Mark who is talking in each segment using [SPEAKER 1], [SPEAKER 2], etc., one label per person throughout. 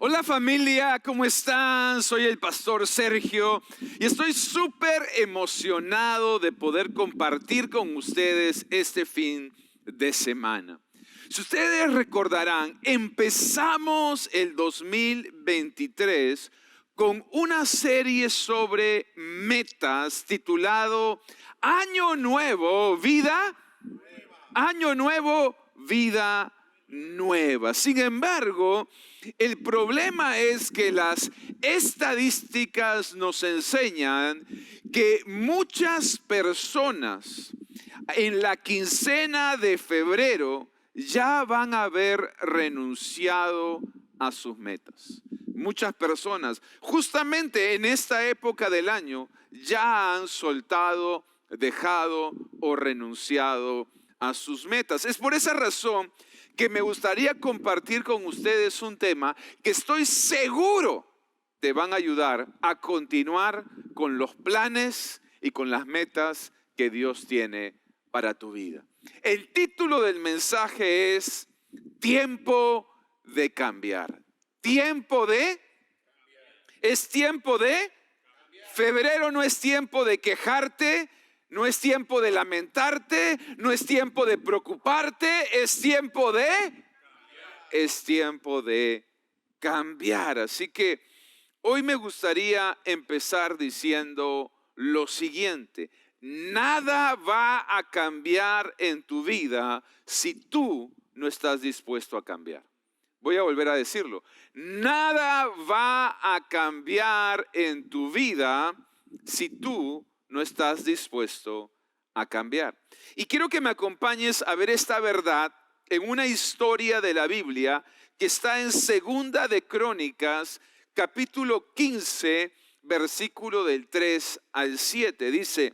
[SPEAKER 1] Hola familia, ¿cómo están? Soy el pastor Sergio y estoy súper emocionado de poder compartir con ustedes este fin de semana. Si ustedes recordarán, empezamos el 2023 con una serie sobre metas titulado Año Nuevo, Vida Año Nuevo, Vida Nueva. Sin embargo, el problema es que las estadísticas nos enseñan que muchas personas en la quincena de febrero ya van a haber renunciado a sus metas. Muchas personas, justamente en esta época del año, ya han soltado, dejado o renunciado a sus metas. Es por esa razón que me gustaría compartir con ustedes un tema que estoy seguro te van a ayudar a continuar con los planes y con las metas que Dios tiene para tu vida. El título del mensaje es Tiempo de cambiar. Tiempo de... Es tiempo de... Febrero no es tiempo de quejarte, no es tiempo de lamentarte, no es tiempo de preocuparte, es tiempo de cambiar. Así que hoy me gustaría empezar diciendo lo siguiente: nada va a cambiar en tu vida si tú no estás dispuesto a cambiar. Voy a volver a decirlo. Nada va a cambiar en tu vida si tú no estás dispuesto a cambiar. Y quiero que me acompañes a ver esta verdad en una historia de la Biblia que está en Segunda de Crónicas, capítulo 15, versículo del 3 al 7. Dice: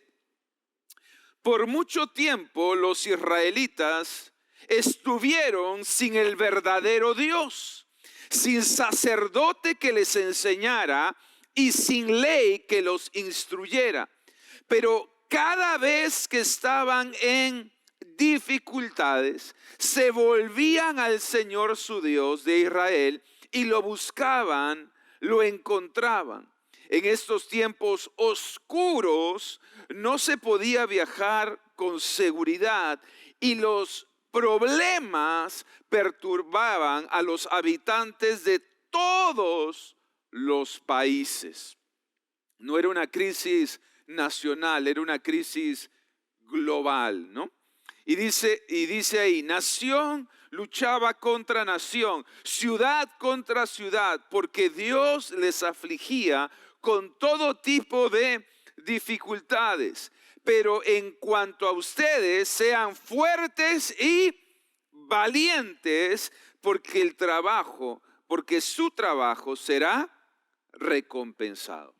[SPEAKER 1] por mucho tiempo los israelitas estuvieron sin el verdadero Dios, sin sacerdote que les enseñara y sin ley que los instruyera. Pero cada vez que estaban en dificultades, se volvían al Señor su Dios de Israel y lo buscaban, lo encontraban. En estos tiempos oscuros no se podía viajar con seguridad y los problemas perturbaban a los habitantes de todos los países. No era una crisis nacional, era una crisis global, ¿no? Y dice ahí, nación luchaba contra nación, ciudad contra ciudad, porque Dios les afligía con todo tipo de dificultades. Pero en cuanto a ustedes, sean fuertes y valientes, porque su trabajo será recompensado.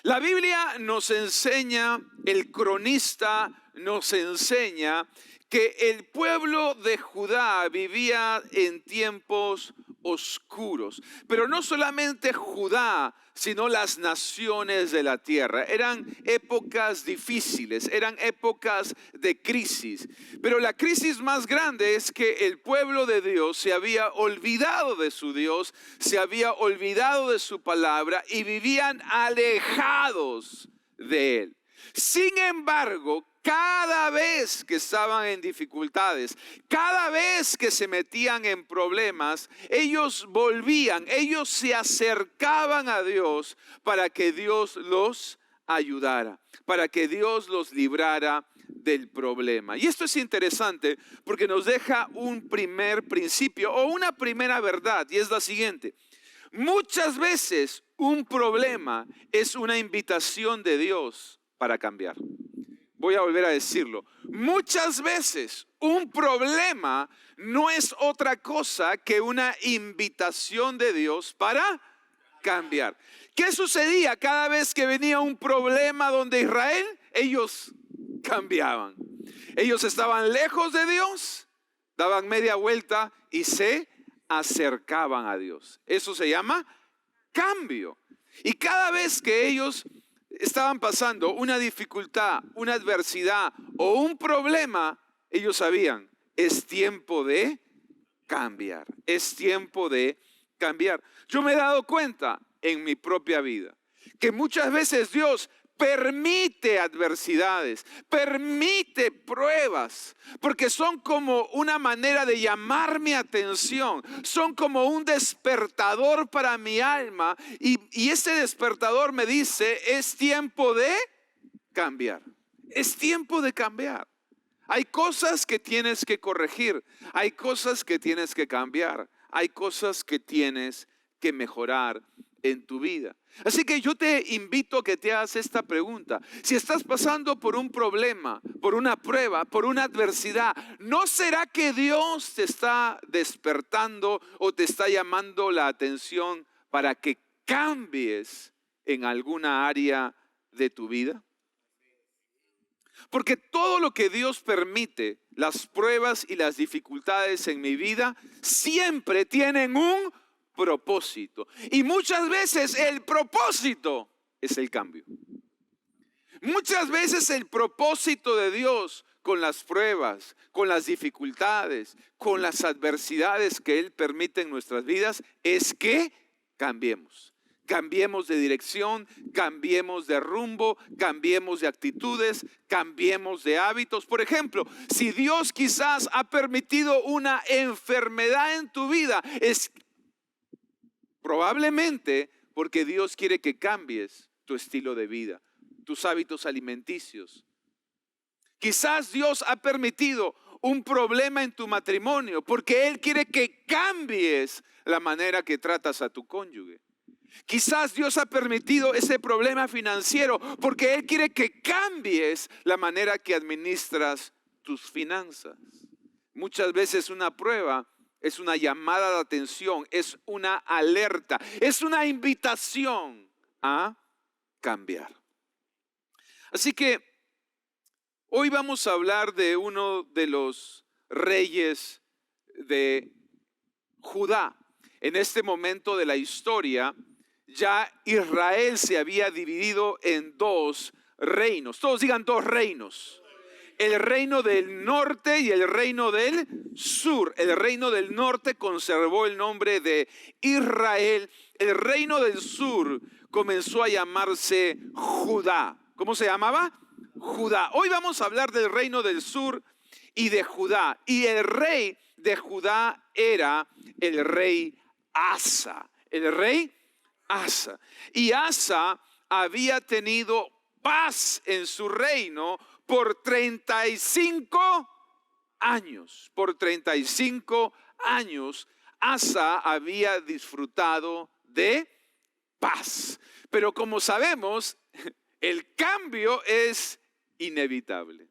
[SPEAKER 1] La Biblia nos enseña, el cronista nos enseña que el pueblo de Judá vivía en tiempos oscuros. Pero no solamente Judá, sino las naciones de la tierra. Eran épocas difíciles, eran épocas de crisis. Pero la crisis más grande es que el pueblo de Dios se había olvidado de su Dios, se había olvidado de su palabra y vivían alejados de Él. Sin embargo, cada vez que estaban en dificultades, cada vez que se metían en problemas, ellos volvían, ellos se acercaban a Dios para que Dios los ayudara, para que Dios los librara del problema. Y esto es interesante porque nos deja un primer principio o una primera verdad, y es la siguiente: muchas veces un problema es una invitación de Dios para cambiar. Voy a volver a decirlo. Muchas veces un problema no es otra cosa que una invitación de Dios para cambiar. ¿Qué sucedía cada vez que venía un problema donde Israel? Ellos cambiaban. Ellos estaban lejos de Dios, daban media vuelta y se acercaban a Dios. Eso se llama cambio. Y cada vez que ellos estaban pasando una dificultad, una adversidad o un problema, ellos sabían, es tiempo de cambiar, es tiempo de cambiar. Yo me he dado cuenta en mi propia vida que muchas veces Dios permite adversidades, permite pruebas, porque son como una manera de llamar mi atención, son como un despertador para mi alma, y ese despertador me dice, es tiempo de cambiar, es tiempo de cambiar. Hay cosas que tienes que corregir, hay cosas que tienes que cambiar, hay cosas que tienes que mejorar en tu vida. Así que yo te invito a que te hagas esta pregunta. Si estás pasando por un problema, por una prueba, por una adversidad, ¿no será que Dios te está despertando o te está llamando la atención para que cambies en alguna área de tu vida? Porque todo lo que Dios permite, las pruebas y las dificultades en mi vida, siempre tienen un propósito. Y muchas veces el propósito es el cambio. Muchas veces el propósito de Dios con las pruebas, con las dificultades, con las adversidades que Él permite en nuestras vidas es que cambiemos. Cambiemos de dirección, cambiemos de rumbo, cambiemos de actitudes, cambiemos de hábitos. Por ejemplo, si Dios quizás ha permitido una enfermedad en tu vida, es probablemente porque Dios quiere que cambies tu estilo de vida, tus hábitos alimenticios. Quizás Dios ha permitido un problema en tu matrimonio porque Él quiere que cambies la manera que tratas a tu cónyuge. Quizás Dios ha permitido ese problema financiero porque Él quiere que cambies la manera que administras tus finanzas. Muchas veces una prueba es una llamada de atención, es una alerta, es una invitación a cambiar. Así que hoy vamos a hablar de uno de los reyes de Judá. En este momento de la historia, ya Israel se había dividido en dos reinos. Todos digan dos reinos. El reino del norte y el reino del sur. El reino del norte conservó el nombre de Israel. El reino del sur comenzó a llamarse Judá. ¿Cómo se llamaba? Judá. Hoy vamos a hablar del reino del sur y de Judá. Y el rey de Judá era el rey Asa. El rey Asa. Y Asa había tenido paz en su reino por 35 años. Por 35 años Asa había disfrutado de paz. Pero como sabemos, el cambio es inevitable.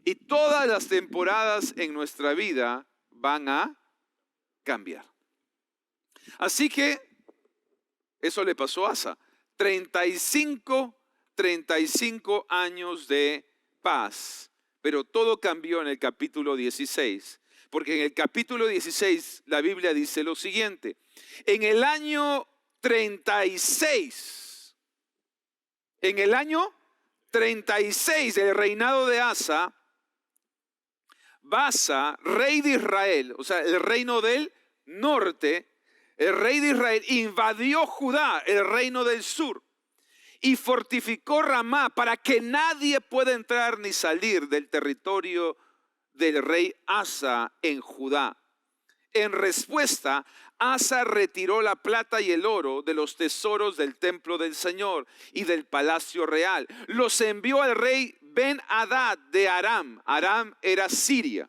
[SPEAKER 1] Y todas las temporadas en nuestra vida van a cambiar. Así que eso le pasó a Asa. 35 años de paz. Pero todo cambió en el capítulo 16. Porque en el capítulo 16 la Biblia dice lo siguiente. En el año 36 del reinado de Asa, Baasa, rey de Israel, o sea, el reino del norte, el rey de Israel invadió Judá, el reino del sur, y fortificó Ramá para que nadie pueda entrar ni salir del territorio del rey Asa en Judá. En respuesta, Asa retiró la plata y el oro de los tesoros del templo del Señor y del palacio real. Los envió al rey Ben-Hadad de Aram. Aram era Siria.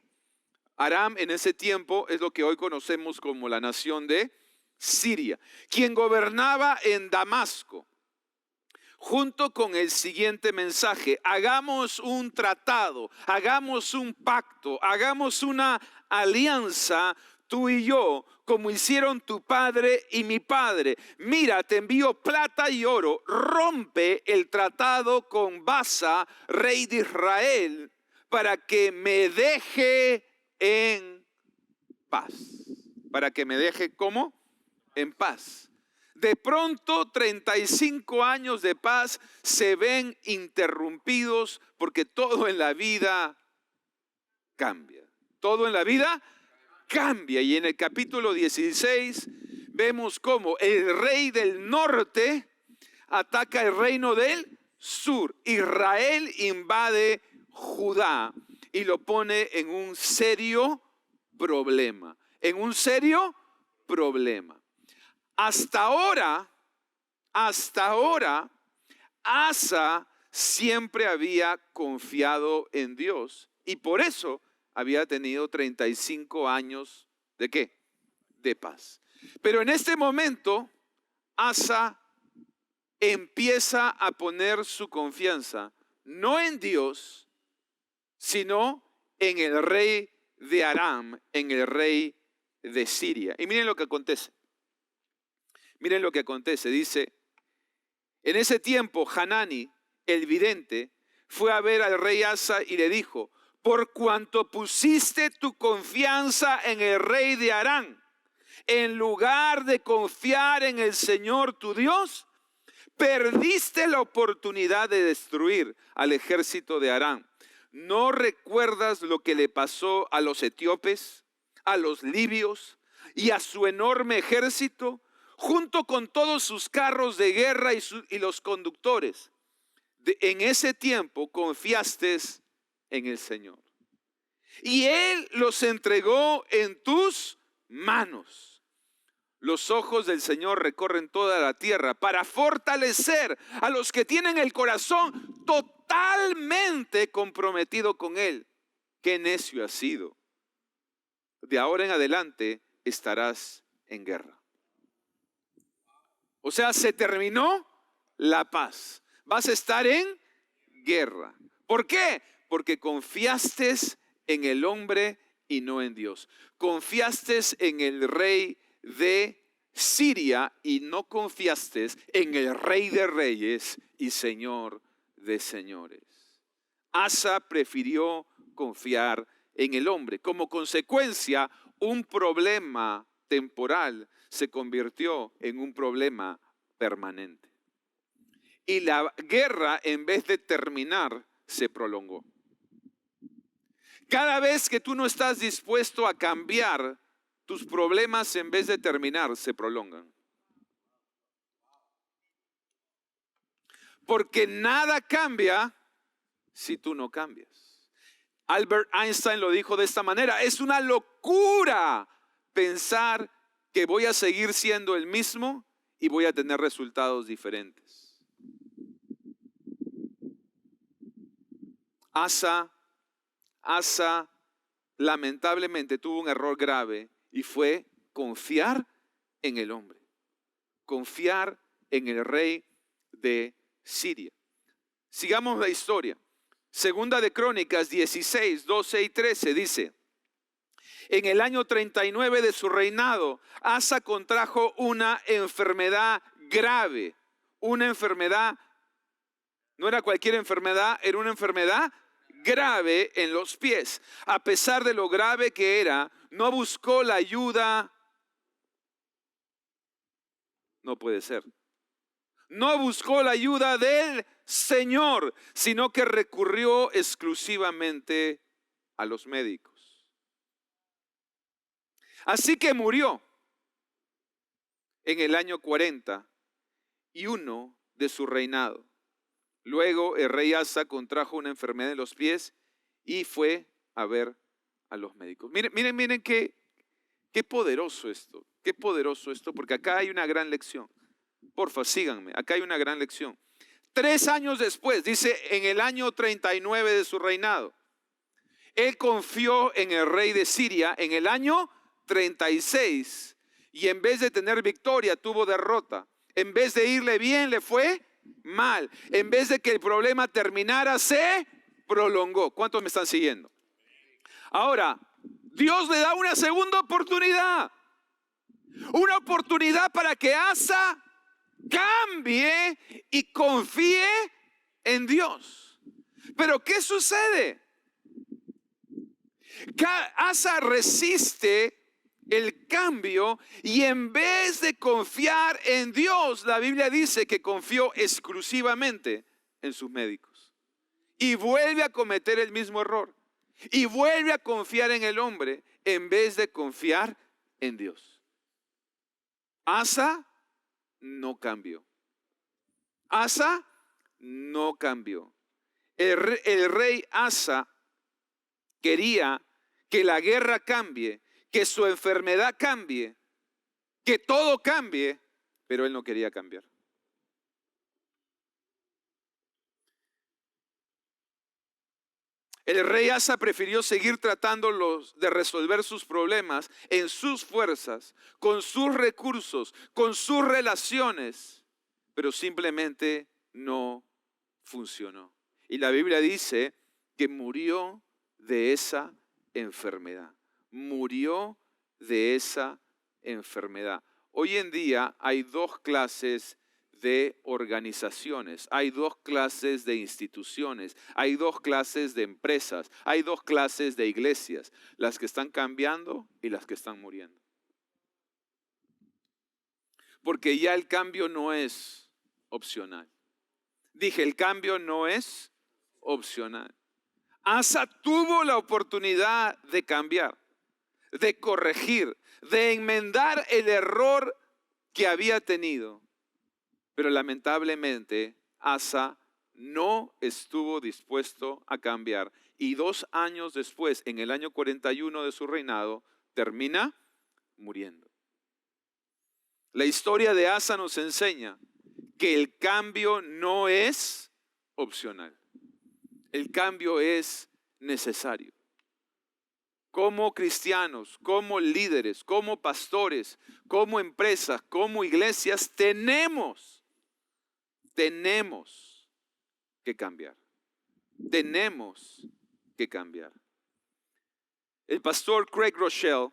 [SPEAKER 1] Aram en ese tiempo es lo que hoy conocemos como la nación de Siria, quien gobernaba en Damasco, junto con el siguiente mensaje: hagamos un tratado, hagamos un pacto, hagamos una alianza tú y yo, como hicieron tu padre y mi padre. Mira, te envío plata y oro, rompe el tratado con Baasa, rey de Israel, para que me deje en paz. Para que me deje, ¿cómo? En paz. De pronto 35 años de paz se ven interrumpidos porque todo en la vida cambia. Todo en la vida cambia. Y en el capítulo 16 vemos cómo el rey del norte ataca el reino del sur. Israel invade Judá y lo pone en un serio problema. En un serio problema. Hasta ahora, Asa siempre había confiado en Dios y por eso había tenido 35 años ¿de qué? De paz. Pero en este momento, Asa empieza a poner su confianza no en Dios, sino en el rey de Aram, en el rey de Siria. Y miren lo que acontece. Miren lo que acontece. Dice, en ese tiempo Hanani, el vidente, fue a ver al rey Asa y le dijo, por cuanto pusiste tu confianza en el rey de Aram, en lugar de confiar en el Señor tu Dios, perdiste la oportunidad de destruir al ejército de Aram. ¿No recuerdas lo que le pasó a los etíopes, a los libios y a su enorme ejército, junto con todos sus carros de guerra y los conductores? En ese tiempo confiaste en el Señor y Él los entregó en tus manos. Los ojos del Señor recorren toda la tierra para fortalecer a los que tienen el corazón totalmente comprometido con Él. Qué necio has sido. De ahora en adelante estarás en guerra. O sea, se terminó la paz. Vas a estar en guerra. ¿Por qué? Porque confiaste en el hombre y no en Dios. Confiaste en el rey de Siria y no confiaste en el rey de reyes y señor de señores. Asa prefirió confiar en el hombre. Como consecuencia, un problema temporal se convirtió en un problema permanente. Y la guerra, en vez de terminar, se prolongó. Cada vez que tú no estás dispuesto a cambiar, tus problemas, en vez de terminar, se prolongan. Porque nada cambia si tú no cambias. Albert Einstein lo dijo de esta manera: es una locura pensar que voy a seguir siendo el mismo y voy a tener resultados diferentes. Asa lamentablemente tuvo un error grave y fue confiar en el hombre, confiar en el rey de Siria. Sigamos la historia. Segunda de Crónicas 16, 12 y 13 dice: en el año 39 de su reinado, Asa contrajo una enfermedad grave. Una enfermedad, no era cualquier enfermedad, era una enfermedad grave en los pies. A pesar de lo grave que era, no buscó la ayuda. No puede ser. No buscó la ayuda del Señor, sino que recurrió exclusivamente a los médicos. Así que murió en el año 41 de su reinado. Luego el rey Asa contrajo una enfermedad en los pies y fue a ver a los médicos. Miren qué poderoso esto, porque acá hay una gran lección. Porfa, síganme, acá hay una gran lección. 3 años después, dice, en el año 39 de su reinado, él confió en el rey de Siria en el año 36 y en vez de tener victoria tuvo derrota. En vez de irle bien, le fue mal. En vez de que el problema terminara, se prolongó. ¿Cuántos me están siguiendo? Ahora, Dios le da una segunda oportunidad. Una oportunidad para que Asa cambie y confíe en Dios. Pero ¿qué sucede? Asa resiste el cambio y en vez de confiar en Dios, la Biblia dice que confió exclusivamente en sus médicos y vuelve a cometer el mismo error. y vuelve a confiar en el hombre en vez de confiar en Dios. Asa no cambió. Asa no cambió. El rey Asa quería que la guerra cambie, que su enfermedad cambie, que todo cambie, pero él no quería cambiar. El rey Asa prefirió seguir tratando de resolver sus problemas en sus fuerzas, con sus recursos, con sus relaciones, pero simplemente no funcionó. Y la Biblia dice que murió de esa enfermedad. Murió de esa enfermedad. Hoy en día hay dos clases de organizaciones, hay dos clases de instituciones, hay dos clases de empresas, hay dos clases de iglesias, las que están cambiando y las que están muriendo. Porque ya el cambio no es opcional. Dije, el cambio no es opcional. Asa tuvo la oportunidad de cambiar, de corregir, de enmendar el error que había tenido. Pero lamentablemente Asa no estuvo dispuesto a cambiar. Y 2 años después, en el año 41 de su reinado, termina muriendo. La historia de Asa nos enseña que el cambio no es opcional. El cambio es necesario. Como cristianos, como líderes, como pastores, como empresas, como iglesias, tenemos que cambiar. Tenemos que cambiar. El pastor Craig Rochelle,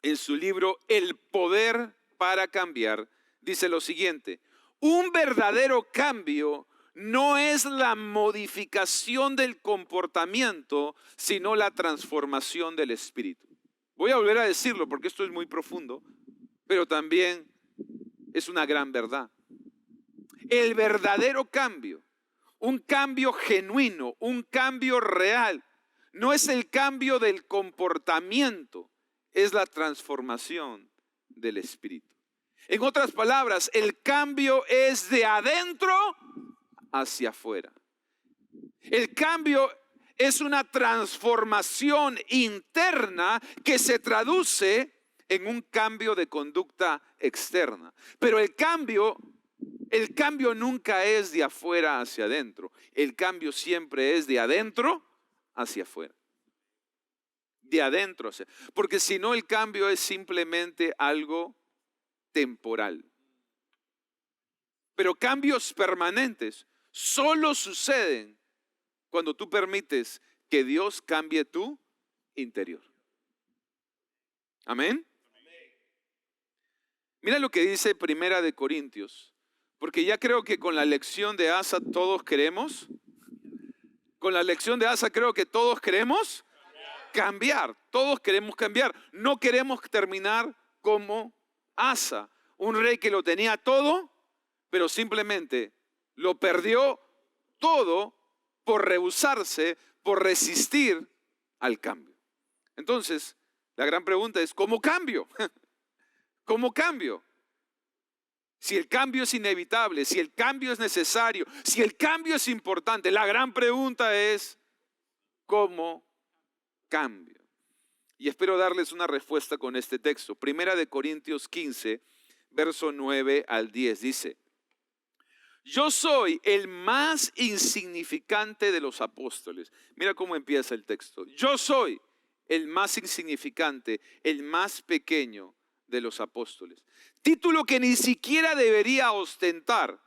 [SPEAKER 1] en su libro El Poder para Cambiar, dice lo siguiente: un verdadero cambio no es la modificación del comportamiento, sino la transformación del espíritu. Voy a volver a decirlo porque esto es muy profundo, pero también es una gran verdad. El verdadero cambio, un cambio genuino, un cambio real, no es el cambio del comportamiento, es la transformación del espíritu. En otras palabras, el cambio es de adentro hacia afuera. El cambio es una transformación interna que se traduce en un cambio de conducta externa. Pero el cambio nunca es de afuera hacia adentro. El cambio siempre es de adentro hacia afuera. De adentro hacia afuera. Porque si no, el cambio es simplemente algo temporal. Pero cambios permanentes solo suceden cuando tú permites que Dios cambie tu interior. Amén. Mira lo que dice Primera de Corintios, porque ya creo que con la lección de Asa todos queremos, con la lección de Asa creo que todos queremos cambiar, todos queremos cambiar. No queremos terminar como Asa, un rey que lo tenía todo, pero simplemente lo perdió todo por rehusarse, por resistir al cambio. Entonces, la gran pregunta es, ¿cómo cambio? ¿Cómo cambio? Si el cambio es inevitable, si el cambio es necesario, si el cambio es importante, la gran pregunta es, ¿cómo cambio? Y espero darles una respuesta con este texto. Primera de Corintios 15, verso 9 al 10, dice: yo soy el más insignificante de los apóstoles. Mira cómo empieza el texto. Yo soy el más insignificante, el más pequeño de los apóstoles. Título que ni siquiera debería ostentar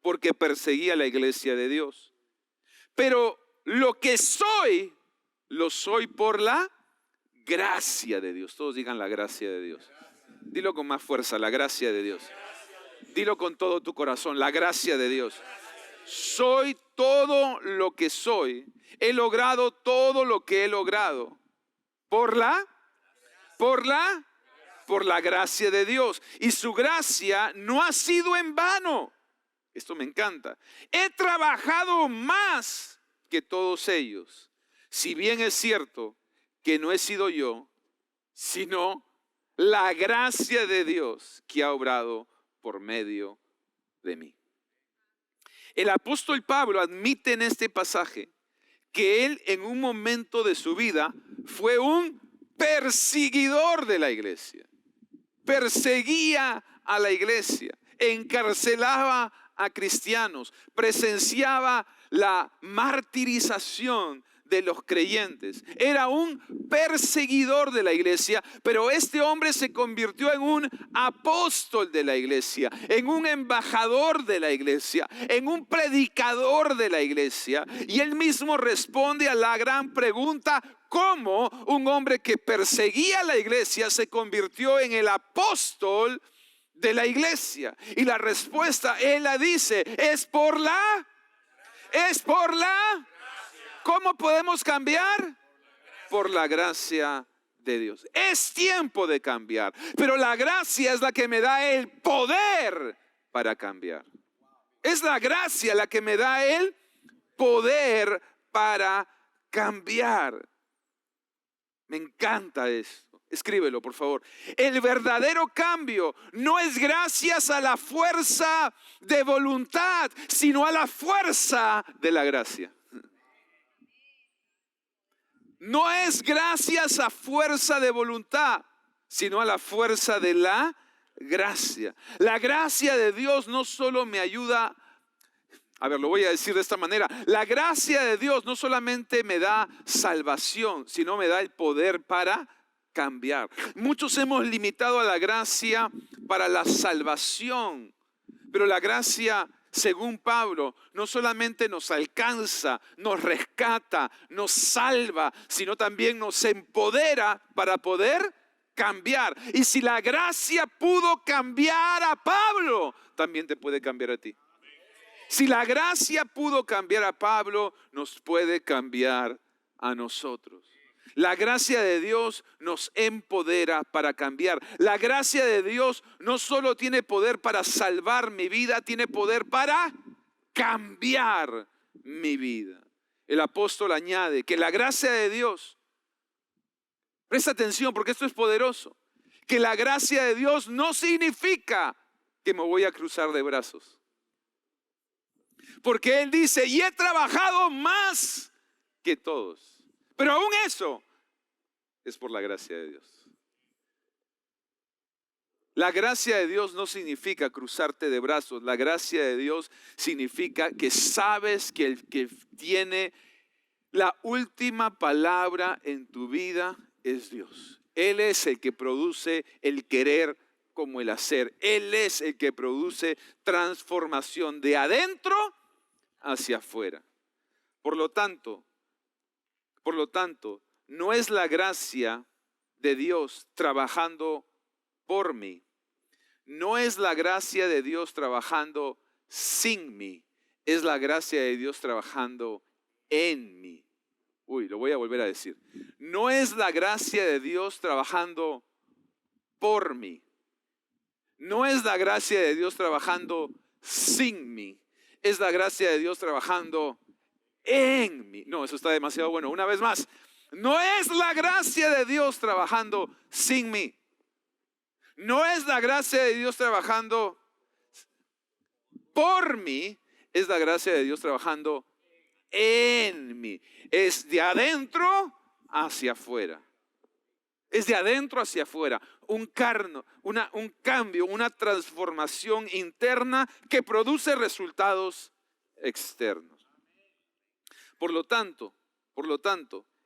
[SPEAKER 1] porque perseguía la iglesia de Dios. Pero lo que soy, lo soy por la gracia de Dios. Todos digan la gracia de Dios. Dilo con más fuerza, la gracia de Dios. Dilo con todo tu corazón, la gracia de Dios. Soy todo lo que soy. He logrado todo lo que he logrado por la gracia de Dios. Y su gracia no ha sido en vano. Esto me encanta. He trabajado más que todos ellos. Si bien es cierto que no he sido yo, sino la gracia de Dios que ha obrado por medio de mí. El apóstol Pablo admite en este pasaje que él en un momento de su vida fue un perseguidor de la iglesia. Perseguía a la iglesia, encarcelaba a cristianos, presenciaba la martirización de los creyentes. Era un perseguidor de la iglesia, pero este hombre se convirtió en un apóstol de la iglesia, en un embajador de la iglesia, en un predicador de la iglesia. Y él mismo responde a la gran pregunta: ¿cómo un hombre que perseguía a la iglesia se convirtió en el apóstol de la iglesia? Y la respuesta, él la dice, es por la. ¿Cómo podemos cambiar? Por la gracia de Dios. Es tiempo de cambiar, pero la gracia es la que me da el poder para cambiar. Es la gracia la que me da el poder para cambiar. Me encanta esto. Escríbelo, por favor. El verdadero cambio no es gracias a la fuerza de voluntad, sino a la fuerza de la gracia. No es gracias a fuerza de voluntad, sino a la fuerza de la gracia. La gracia de Dios no solo me ayuda. Lo voy a decir de esta manera. La gracia de Dios no solamente me da salvación, sino me da el poder para cambiar. Muchos hemos limitado a la gracia para la salvación, pero la gracia, según Pablo, no solamente nos alcanza, nos rescata, nos salva, sino también nos empodera para poder cambiar. Y si la gracia pudo cambiar a Pablo, también te puede cambiar a ti. Si la gracia pudo cambiar a Pablo, nos puede cambiar a nosotros. La gracia de Dios nos empodera para cambiar. La gracia de Dios no solo tiene poder para salvar mi vida, tiene poder para cambiar mi vida. El apóstol añade que la gracia de Dios, presta atención porque esto es poderoso, que la gracia de Dios no significa que me voy a cruzar de brazos. Porque Él dice, y he trabajado más que todos. Pero aún eso es por la gracia de Dios. La gracia de Dios no significa cruzarte de brazos. La gracia de Dios significa que sabes que el que tiene la última palabra en tu vida es Dios. Él es el que produce el querer como el hacer. Él es el que produce transformación de adentro hacia afuera. Por lo tanto, no es la gracia de Dios trabajando por mí. No es la gracia de Dios trabajando sin mí. Es la gracia de Dios trabajando en mí. Lo voy a volver a decir. No es la gracia de Dios trabajando por mí. No es la gracia de Dios trabajando sin mí. Es la gracia de Dios trabajando en mí. No, eso está demasiado bueno. Una vez más. No es la gracia de Dios trabajando sin mí. No es la gracia de Dios trabajando por mí. Es la gracia de Dios trabajando en mí. Es de adentro hacia afuera. Es de adentro hacia afuera. Un cambio, una transformación interna que produce resultados externos. Por lo tanto,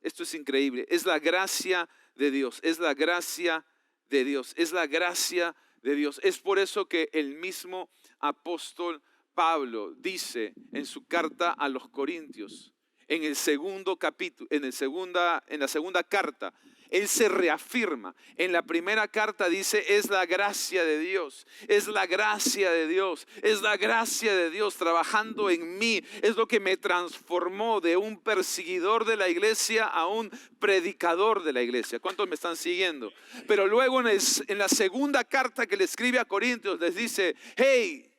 [SPEAKER 1] esto es increíble. Es la gracia de Dios. Es la gracia de Dios. Es la gracia de Dios. Es por eso que el mismo apóstol Pablo dice en su carta a los Corintios, en el segundo capítulo, en la segunda carta, él se reafirma. En la primera carta dice, es la gracia de Dios, es la gracia de Dios, es la gracia de Dios trabajando en mí. Es lo que me transformó de un perseguidor de la iglesia a un predicador de la iglesia. ¿Cuántos me están siguiendo? Pero luego en la segunda carta que le escribe a Corintios les dice, hey,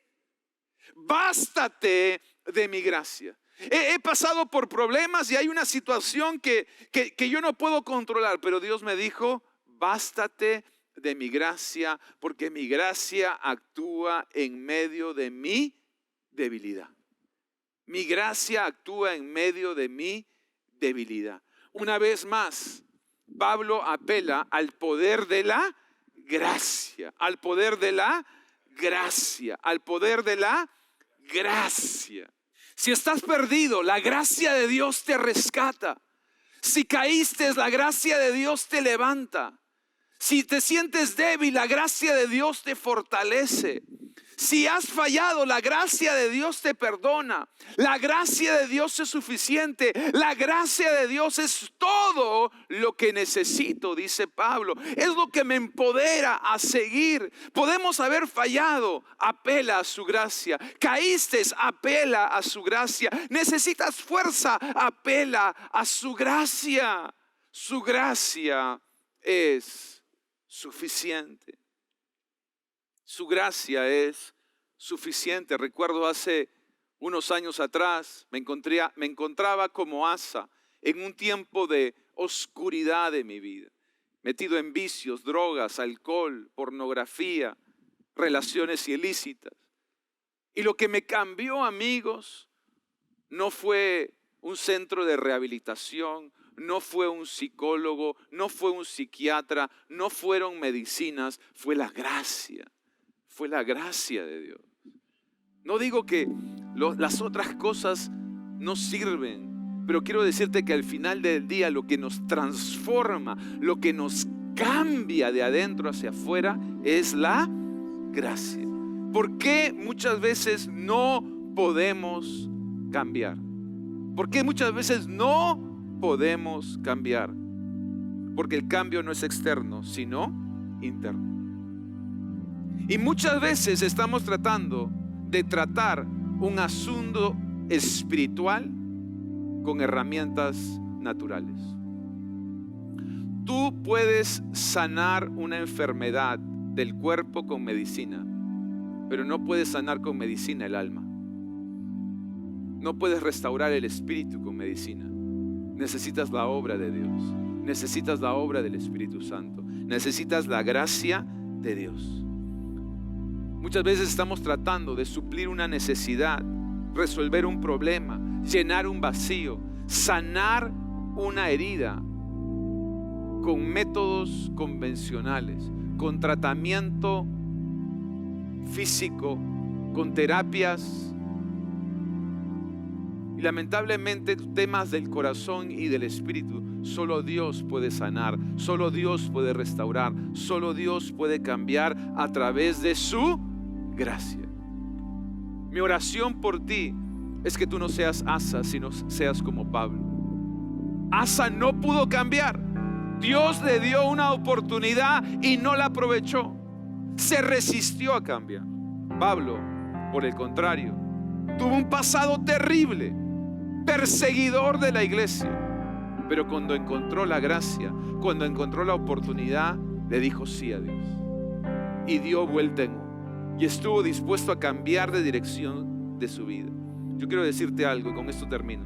[SPEAKER 1] bástate de mi gracia. He pasado por problemas y hay una situación que yo no puedo controlar, pero Dios me dijo, bástate de mi gracia, porque mi gracia actúa en medio de mi debilidad. Mi gracia actúa en medio de mi debilidad. Una vez más, Pablo apela al poder de la gracia, al poder de la gracia, al poder de la gracia. Si estás perdido, la gracia de Dios te rescata. Si caíste, la gracia de Dios te levanta. Si te sientes débil, la gracia de Dios te fortalece. Si has fallado, la gracia de Dios te perdona. La gracia de Dios es suficiente. La gracia de Dios es todo lo que necesito, dice Pablo. Es lo que me empodera a seguir. Podemos haber fallado, apela a su gracia. Caíste, apela a su gracia. Necesitas fuerza, apela a su gracia. Su gracia es suficiente. Su gracia es suficiente. Recuerdo hace unos años atrás, me encontraba como Asa en un tiempo de oscuridad de mi vida, metido en vicios, drogas, alcohol, pornografía, relaciones ilícitas. Y lo que me cambió, amigos, no fue un centro de rehabilitación, no fue un psicólogo, no fue un psiquiatra, no fueron medicinas, fue la gracia. Fue la gracia de Dios. No digo que las otras cosas no sirven, pero quiero decirte que al final del día lo que nos transforma, lo que nos cambia de adentro hacia afuera es la gracia. ¿Por qué muchas veces no podemos cambiar? ¿Por qué muchas veces no podemos cambiar? Porque el cambio no es externo, sino interno. Y muchas veces estamos tratando de tratar un asunto espiritual con herramientas naturales. Tú puedes sanar una enfermedad del cuerpo con medicina, pero no puedes sanar con medicina el alma. No puedes restaurar el espíritu con medicina. Necesitas la obra de Dios. Necesitas la obra del Espíritu Santo. Necesitas la gracia de Dios. Muchas veces estamos tratando de suplir una necesidad, resolver un problema, llenar un vacío, sanar una herida con métodos convencionales, con tratamiento físico, con terapias. Y lamentablemente temas del corazón y del espíritu, solo Dios puede sanar, solo Dios puede restaurar, solo Dios puede cambiar a través de su gracia. Mi oración por ti es que tú no seas Asa, sino seas como Pablo. Asa no pudo cambiar. Dios le dio una oportunidad y no la aprovechó. Se resistió a cambiar. Pablo, por el contrario, tuvo un pasado terrible, perseguidor de la iglesia. Pero cuando encontró la gracia, cuando encontró la oportunidad, le dijo sí a Dios. Y dio vuelta en U. Y estuvo dispuesto a cambiar de dirección de su vida. Yo quiero decirte algo y con esto termino.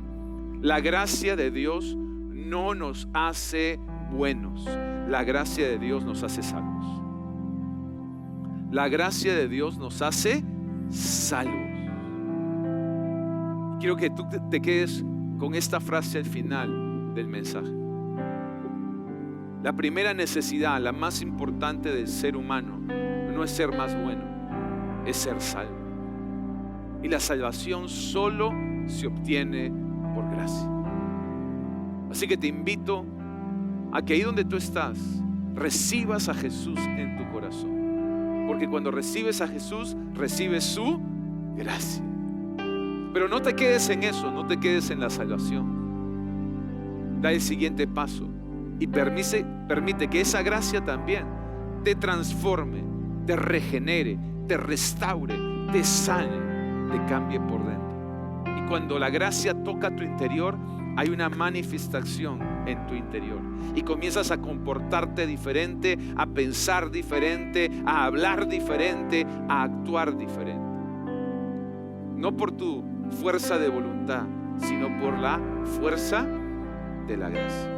[SPEAKER 1] La gracia de Dios no nos hace buenos. La gracia de Dios nos hace salvos. La gracia de Dios nos hace salvos. Quiero que tú te quedes con esta frase al final del mensaje. La primera necesidad, la más importante del ser humano, no es ser más bueno, es ser salvo. Y la salvación solo se obtiene por gracia. Así que te invito a que ahí donde tú estás, recibas a Jesús en tu corazón. Porque cuando recibes a Jesús, recibes su gracia. Pero no te quedes en eso, no te quedes en la salvación. Da el siguiente paso y permite que esa gracia también te transforme, te regenere, te restaure, te sane, te cambie por dentro. Y cuando la gracia toca tu interior, hay una manifestación en tu interior y comienzas a comportarte diferente, a pensar diferente, a hablar diferente, a actuar diferente. No por tu fuerza de voluntad, sino por la fuerza de la gracia.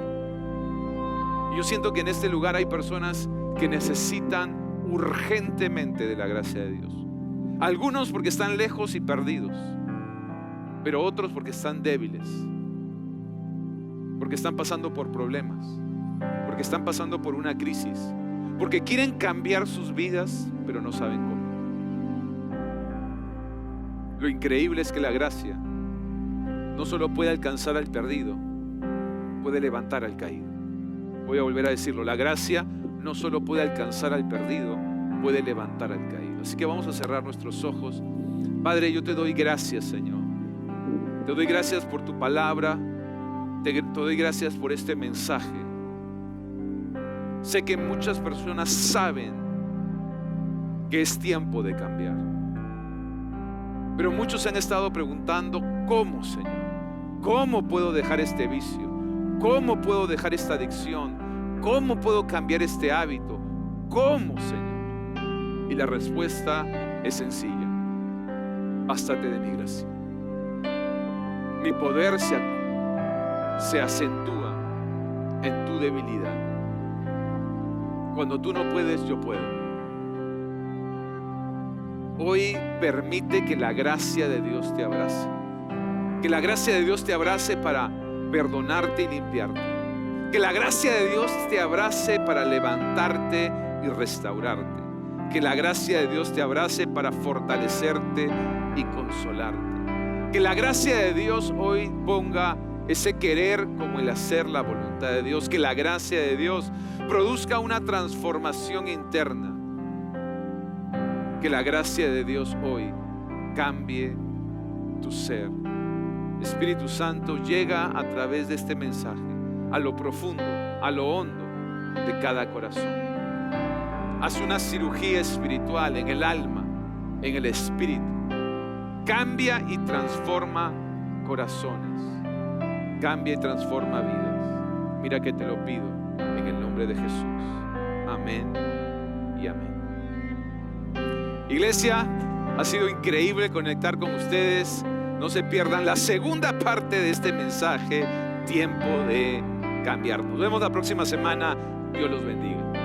[SPEAKER 1] Y yo siento que en este lugar hay personas que necesitan urgentemente de la gracia de Dios. Algunos porque están lejos y perdidos, pero otros porque están débiles, porque están pasando por problemas, porque están pasando por una crisis, porque quieren cambiar sus vidas, pero no saben cómo. Lo increíble es que la gracia no solo puede alcanzar al perdido, puede levantar al caído. Voy a volver a decirlo, la gracia no solo puede alcanzar al perdido, puede levantar al caído. Así que vamos a cerrar nuestros ojos. Padre, yo te doy gracias, Señor. Te doy gracias por tu palabra. Te doy gracias por este mensaje. Sé que muchas personas saben que es tiempo de cambiar, pero muchos han estado preguntando, ¿cómo, Señor? ¿Cómo puedo dejar este vicio? ¿Cómo puedo dejar esta adicción? ¿Cómo puedo cambiar este hábito? ¿Cómo, Señor? Y la respuesta es sencilla. Bástate de mi gracia. Mi poder se acentúa en tu debilidad. Cuando tú no puedes, yo puedo. Hoy permite que la gracia de Dios te abrace. Que la gracia de Dios te abrace para perdonarte y limpiarte. Que la gracia de Dios te abrace para levantarte y restaurarte. Que la gracia de Dios te abrace para fortalecerte y consolarte. Que la gracia de Dios hoy ponga ese querer como el hacer la voluntad de Dios. Que la gracia de Dios produzca una transformación interna. Que la gracia de Dios hoy cambie tu ser. Espíritu Santo, llega a través de este mensaje a lo profundo, a lo hondo de cada corazón. Haz una cirugía espiritual en el alma, en el espíritu. Cambia y transforma corazones. Cambia y transforma vidas. Mira que te lo pido en el nombre de Jesús. Amén y amén. Iglesia, ha sido increíble conectar con ustedes. No se pierdan la segunda parte de este mensaje, tiempo de cambiar. Nos vemos la próxima semana. Dios los bendiga.